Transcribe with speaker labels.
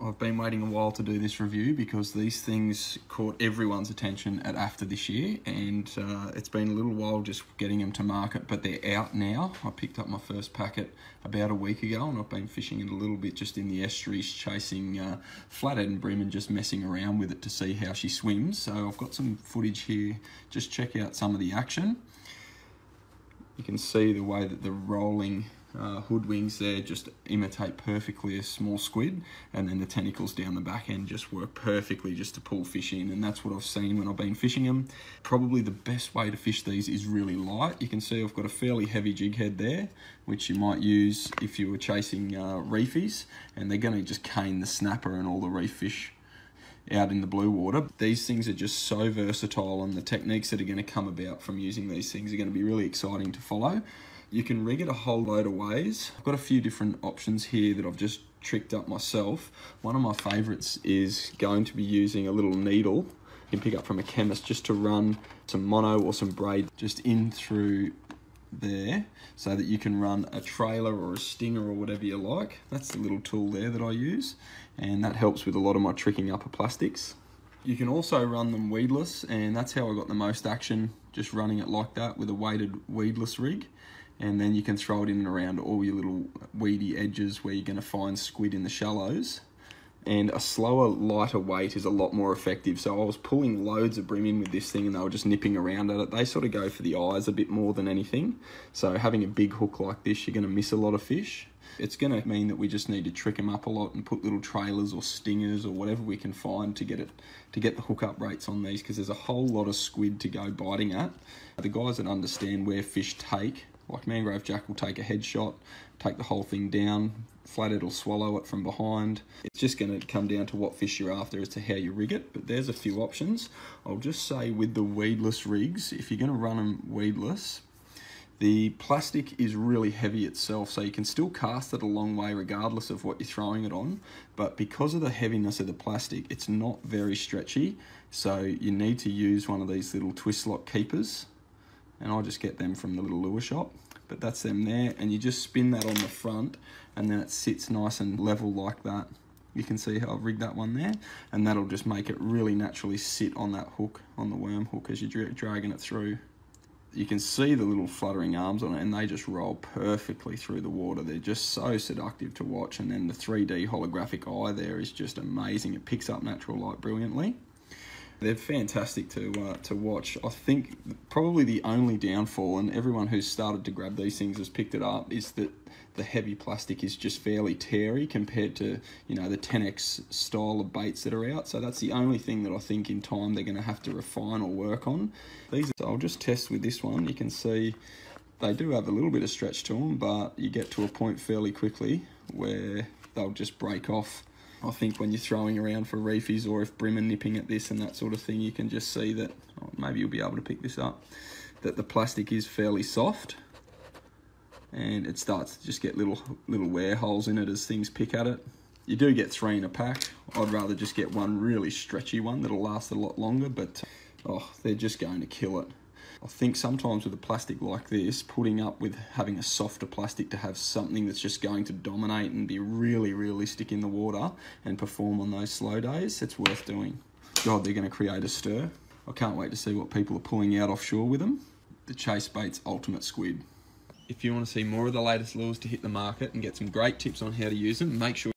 Speaker 1: I've been waiting a while to do this review because these things caught everyone's attention at AFTA this year, and it's been a little while just getting them to market, but they're out now. I picked up my first packet about a week ago, and I've been fishing it a little bit just in the estuaries, chasing flathead and bream and just messing around with it to see how she swims. So I've got some footage here. Just check out some of the action. You can see the way that the rolling hood wings there just imitate perfectly a small squid, and then the tentacles down the back end just work perfectly just to pull fish in, and that's what I've seen when I've been fishing them. Probably the best way to fish these is really light. You can see I've got a fairly heavy jig head there, which you might use if you were chasing reefies, and they're going to just cane the snapper and all the reef fish out in the blue water. These things are just so versatile, and the techniques that are going to come about from using these things are going to be really exciting to follow. You can rig it a whole load of ways. I've got a few different options here that I've just tricked up myself. One of my favorites is going to be using a little needle you can pick up from a chemist just to run some mono or some braid just in through there so that you can run a trailer or a stinger or whatever you like. That's the little tool there that I use, and that helps with a lot of my tricking upper plastics. You can also run them weedless, and that's how I got the most action, just running it like that with a weighted weedless rig. And then you can throw it in and around all your little weedy edges where you're going to find squid in the shallows. And a slower, lighter weight is a lot more effective. So I was pulling loads of bream in with this thing and they were just nipping around at it. They sort of go for the eyes a bit more than anything. So having a big hook like this, you're going to miss a lot of fish. It's going to mean that we just need to trick them up a lot and put little trailers or stingers or whatever we can find to get the hookup rates on these, because there's a whole lot of squid to go biting at. The guys that understand where fish take, like mangrove jack, will take a headshot, take the whole thing down, flathead will swallow it from behind. It's just going to come down to what fish you're after as to how you rig it, but there's a few options. I'll just say with the weedless rigs, if you're going to run them weedless, the plastic is really heavy itself, so you can still cast it a long way regardless of what you're throwing it on, but because of the heaviness of the plastic, it's not very stretchy, so you need to use one of these little twist lock keepers, and I'll just get them from the little lure shop. But that's them there, and you just spin that on the front and then it sits nice and level like that. You can see how I've rigged that one there, and that'll just make it really naturally sit on that hook, on the worm hook, as you're dragging it through. You can see the little fluttering arms on it, and they just roll perfectly through the water. They're just so seductive to watch, and then the 3D holographic eye there is just amazing. It picks up natural light brilliantly. They're fantastic to watch. I think probably the only downfall, and everyone who's started to grab these things has picked it up, is that the heavy plastic is just fairly teary compared to, you know, the 10x style of baits that are out. So that's the only thing that I think in time they're going to have to refine or work on. I'll just test with this one. You can see they do have a little bit of stretch to them, but you get to a point fairly quickly where they'll just break off. I think when you're throwing around for reefies, or if bream are nipping at this and that sort of thing, you can just see that, maybe you'll be able to pick this up, that the plastic is fairly soft, and it starts to just get little wear holes in it as things pick at it. You do get 3 in a pack. I'd rather just get one really stretchy one that'll last a lot longer, but they're just going to kill it. I think sometimes with a plastic like this, putting up with having a softer plastic to have something that's just going to dominate and be really realistic in the water and perform on those slow days, it's worth doing. God, they're going to create a stir. I can't wait to see what people are pulling out offshore with them. The Chase Baits Ultimate Squid. If you want to see more of the latest lures to hit the market and get some great tips on how to use them, make sure